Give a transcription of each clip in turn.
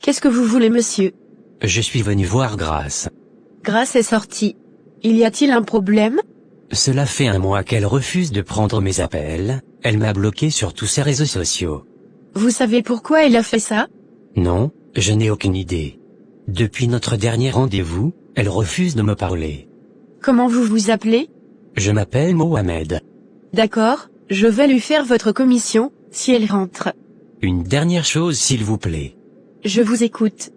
Qu'est-ce que vous voulez, monsieur? Je suis venu voir Grace. Grace est sortie. Y a-t-il un problème? Cela fait 1 mois qu'elle refuse de prendre mes appels, elle m'a bloqué sur tous ses réseaux sociaux. Vous savez pourquoi elle a fait ça? Non, je n'ai aucune idée. Depuis notre dernier rendez-vous, elle refuse de me parler. Comment vous vous appelez? Je m'appelle Mohamed. D'accord, je vais lui faire votre commission, si elle rentre. Une dernière chose s'il vous plaît. Je vous écoute.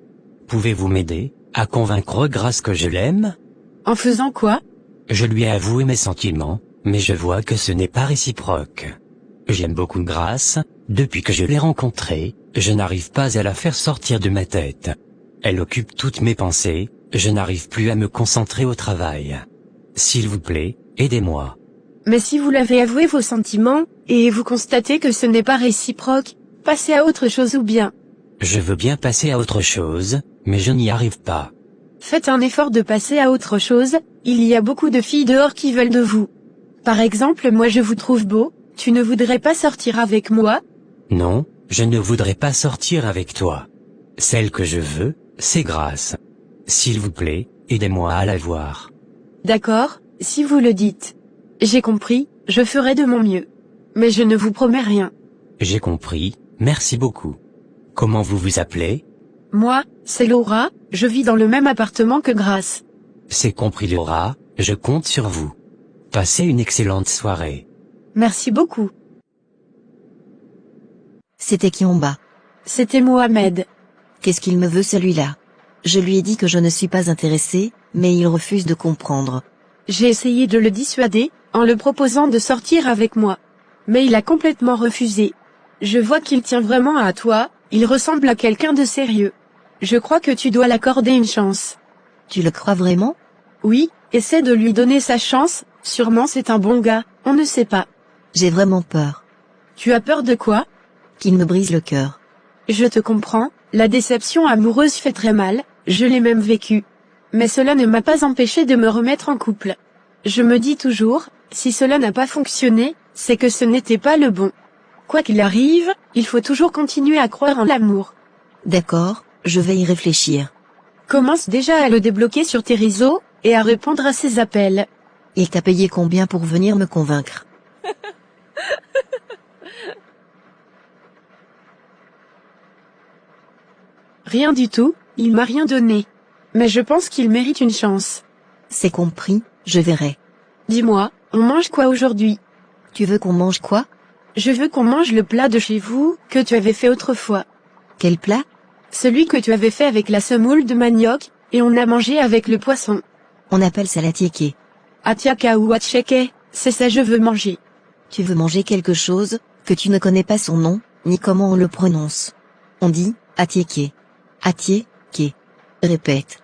Pouvez-vous m'aider à convaincre Grace que je l'aime? En faisant quoi? Je lui ai avoué mes sentiments, mais je vois que ce n'est pas réciproque. J'aime beaucoup Grace, depuis que je l'ai rencontrée, je n'arrive pas à la faire sortir de ma tête. Elle occupe toutes mes pensées, je n'arrive plus à me concentrer au travail. S'il vous plaît, aidez-moi. Mais si vous l'avez avoué vos sentiments, et vous constatez que ce n'est pas réciproque, passez à autre chose ou bien. Je veux bien passer à autre chose, mais je n'y arrive pas. Faites un effort de passer à autre chose, il y a beaucoup de filles dehors qui veulent de vous. Par exemple, moi je vous trouve beau, tu ne voudrais pas sortir avec moi? Non, je ne voudrais pas sortir avec toi. Celle que je veux, c'est Grace. S'il vous plaît, aidez-moi à la voir. D'accord, si vous le dites. J'ai compris, je ferai de mon mieux. Mais je ne vous promets rien. J'ai compris, merci beaucoup. Comment vous vous appelez? Moi, c'est Laura, je vis dans le même appartement que Grace. C'est compris Laura, je compte sur vous. Passez une excellente soirée. Merci beaucoup. C'était qui en bas? C'était Mohamed. Qu'est-ce qu'il me veut celui-là? Je lui ai dit que je ne suis pas intéressée, mais il refuse de comprendre. J'ai essayé de le dissuader, en le proposant de sortir avec moi. Mais il a complètement refusé. Je vois qu'il tient vraiment à toi, il ressemble à quelqu'un de sérieux. Je crois que tu dois l'accorder une chance. Tu le crois vraiment? Oui, essaie de lui donner sa chance, sûrement c'est un bon gars, on ne sait pas. J'ai vraiment peur. Tu as peur de quoi? Qu'il me brise le cœur. Je te comprends, la déception amoureuse fait très mal, je l'ai même vécu. Mais cela ne m'a pas empêché de me remettre en couple. Je me dis toujours, si cela n'a pas fonctionné, c'est que ce n'était pas le bon. Quoi qu'il arrive, il faut toujours continuer à croire en l'amour. D'accord, je vais y réfléchir. Commence déjà à le débloquer sur tes réseaux, et à répondre à ses appels. Il t'a payé combien pour venir me convaincre? Rien du tout, il m'a rien donné. Mais je pense qu'il mérite une chance. C'est compris, je verrai. Dis-moi, on mange quoi aujourd'hui? Tu veux qu'on mange quoi? Je veux qu'on mange le plat de chez vous, que tu avais fait autrefois. Quel plat? Celui que tu avais fait avec la semoule de manioc, et on a mangé avec le poisson. On appelle ça la tiéké. Atiaka ou atcheke, c'est ça je veux manger. Tu veux manger quelque chose, que tu ne connais pas son nom, ni comment on le prononce. On dit, atiéké. Atié-ké. Répète.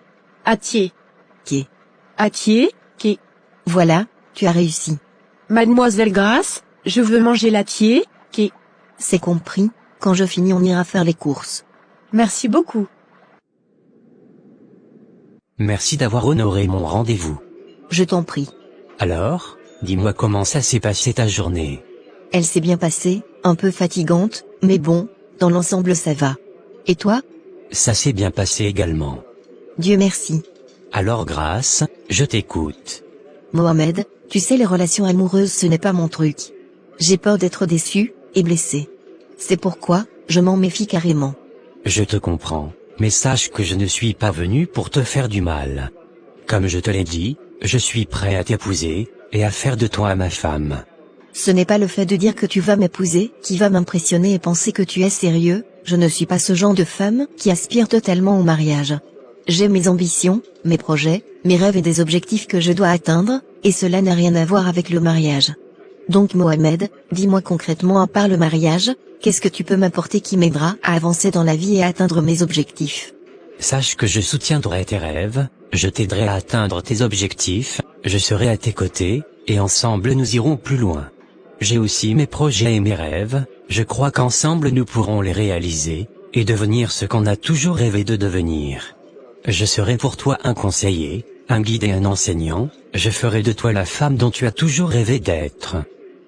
Atié. Ké. Atié, ké. Voilà, tu as réussi. Mademoiselle Grace, je veux manger l'atié, ké. C'est compris, quand je finis on ira faire les courses. Merci beaucoup. Merci d'avoir honoré mon rendez-vous. Je t'en prie. Alors, dis-moi comment ça s'est passé ta journée. Elle s'est bien passée, un peu fatigante, mais bon, dans l'ensemble ça va. Et toi? Ça s'est bien passé également. Dieu merci. Alors Grace, je t'écoute. Mohamed, tu sais les relations amoureuses ce n'est pas mon truc. J'ai peur d'être déçue, et blessée. C'est pourquoi, je m'en méfie carrément. Je te comprends, mais sache que je ne suis pas venu pour te faire du mal. Comme je te l'ai dit, je suis prêt à t'épouser, et à faire de toi ma femme. Ce n'est pas le fait de dire que tu vas m'épouser, qui va m'impressionner et penser que tu es sérieux, je ne suis pas ce genre de femme qui aspire totalement au mariage. J'ai mes ambitions, mes projets, mes rêves et des objectifs que je dois atteindre, et cela n'a rien à voir avec le mariage. Donc Mohamed, dis-moi concrètement à part le mariage, qu'est-ce que tu peux m'apporter qui m'aidera à avancer dans la vie et à atteindre mes objectifs? Sache que je soutiendrai tes rêves, je t'aiderai à atteindre tes objectifs, je serai à tes côtés, et ensemble nous irons plus loin. J'ai aussi mes projets et mes rêves, je crois qu'ensemble nous pourrons les réaliser, et devenir ce qu'on a toujours rêvé de devenir. Je serai pour toi un conseiller, un guide et un enseignant, je ferai de toi la femme dont tu as toujours rêvé d'être.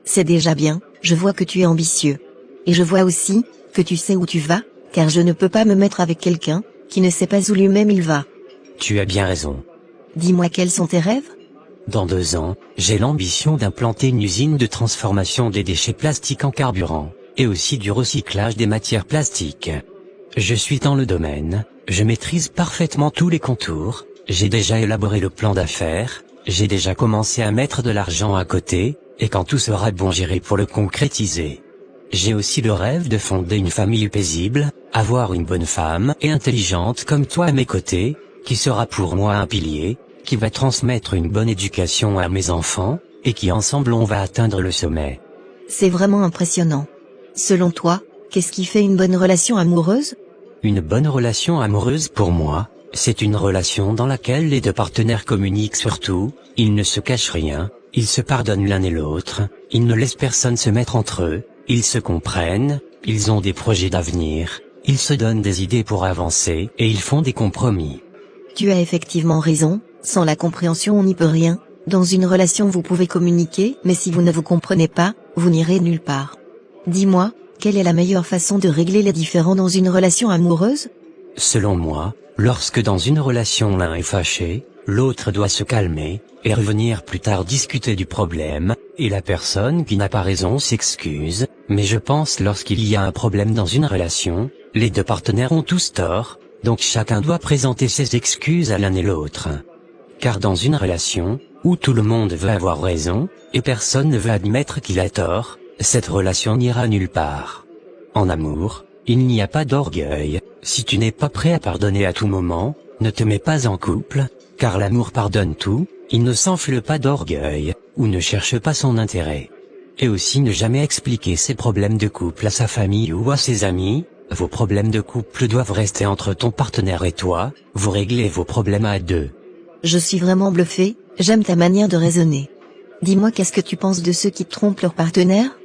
C'est déjà bien, je vois que tu es ambitieux. Et je vois aussi, que tu sais où tu vas, car je ne peux pas me mettre avec quelqu'un qui ne sait pas où lui-même il va. Tu as bien raison. Dis-moi quels sont tes rêves? Dans 2 ans, j'ai l'ambition d'implanter une usine de transformation des déchets plastiques en carburant, et aussi du recyclage des matières plastiques. Je suis dans le domaine, je maîtrise parfaitement tous les contours, j'ai déjà élaboré le plan d'affaires, j'ai déjà commencé à mettre de l'argent à côté, et quand tout sera bon j'irai pour le concrétiser. J'ai aussi le rêve de fonder une famille paisible, avoir une bonne femme et intelligente comme toi à mes côtés, qui sera pour moi un pilier, qui va transmettre une bonne éducation à mes enfants, et qui ensemble on va atteindre le sommet. C'est vraiment impressionnant. Selon toi, qu'est-ce qui fait une bonne relation amoureuse? Une bonne relation amoureuse pour moi, c'est une relation dans laquelle les 2 partenaires communiquent sur tout, ils ne se cachent rien, ils se pardonnent l'un et l'autre, ils ne laissent personne se mettre entre eux, ils se comprennent, ils ont des projets d'avenir, ils se donnent des idées pour avancer et ils font des compromis. Tu as effectivement raison, sans la compréhension on n'y peut rien. Dans une relation vous pouvez communiquer, mais si vous ne vous comprenez pas, vous n'irez nulle part. Dis-moi, quelle est la meilleure façon de régler les différends dans une relation amoureuse? Selon moi, lorsque dans une relation l'un est fâché, l'autre doit se calmer, et revenir plus tard discuter du problème, et la personne qui n'a pas raison s'excuse, mais je pense lorsqu'il y a un problème dans une relation, les 2 partenaires ont tous tort, donc chacun doit présenter ses excuses à l'un et l'autre. Car dans une relation, où tout le monde veut avoir raison, et personne ne veut admettre qu'il a tort, cette relation n'ira nulle part. En amour, il n'y a pas d'orgueil, si tu n'es pas prêt à pardonner à tout moment, ne te mets pas en couple, car l'amour pardonne tout, il ne s'enfle pas d'orgueil, ou ne cherche pas son intérêt. Et aussi ne jamais expliquer ses problèmes de couple à sa famille ou à ses amis, vos problèmes de couple doivent rester entre ton partenaire et toi, vous réglez vos problèmes à 2. Je suis vraiment bluffé, j'aime ta manière de raisonner. Dis-moi qu'est-ce que tu penses de ceux qui trompent leur partenaire?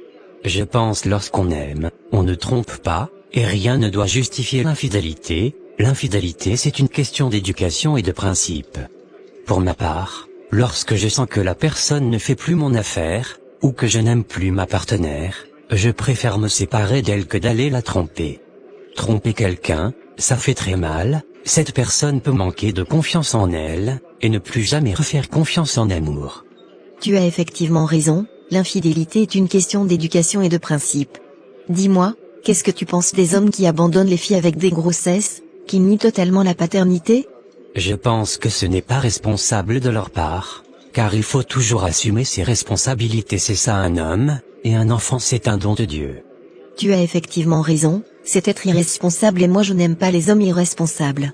Je pense lorsqu'on aime, on ne trompe pas, et rien ne doit justifier l'infidélité. L'infidélité c'est une question d'éducation et de principe. Pour ma part, lorsque je sens que la personne ne fait plus mon affaire, ou que je n'aime plus ma partenaire, je préfère me séparer d'elle que d'aller la tromper. Tromper quelqu'un, ça fait très mal, cette personne peut manquer de confiance en elle, et ne plus jamais refaire confiance en amour. Tu as effectivement raison, l'infidélité est une question d'éducation et de principe. Dis-moi, qu'est-ce que tu penses des hommes qui abandonnent les filles avec des grossesses, qui nient totalement la paternité? Je pense que ce n'est pas responsable de leur part, car il faut toujours assumer ses responsabilités, c'est ça un homme, et un enfant c'est un don de Dieu. Tu as effectivement raison, c'est être irresponsable et moi je n'aime pas les hommes irresponsables.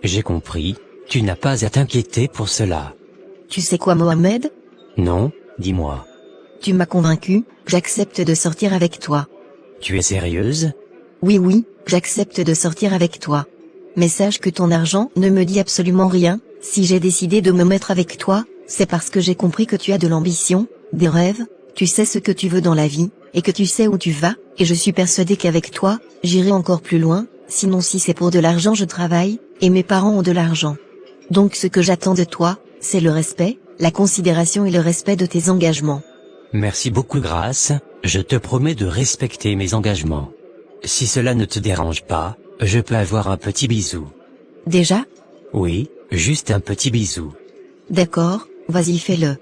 J'ai compris, tu n'as pas à t'inquiéter pour cela. Tu sais quoi Mohamed? Non, dis-moi. Tu m'as convaincu, j'accepte de sortir avec toi. Tu es sérieuse? Oui, j'accepte de sortir avec toi. Mais sache que ton argent ne me dit absolument rien, si j'ai décidé de me mettre avec toi, c'est parce que j'ai compris que tu as de l'ambition, des rêves, tu sais ce que tu veux dans la vie, et que tu sais où tu vas, et je suis persuadée qu'avec toi, j'irai encore plus loin, sinon si c'est pour de l'argent je travaille, et mes parents ont de l'argent. Donc ce que j'attends de toi, c'est le respect, la considération et le respect de tes engagements. Merci beaucoup Grace, je te promets de respecter mes engagements. Si cela ne te dérange pas, je peux avoir un petit bisou. Déjà? Oui, juste un petit bisou. D'accord, vas-y fais-le.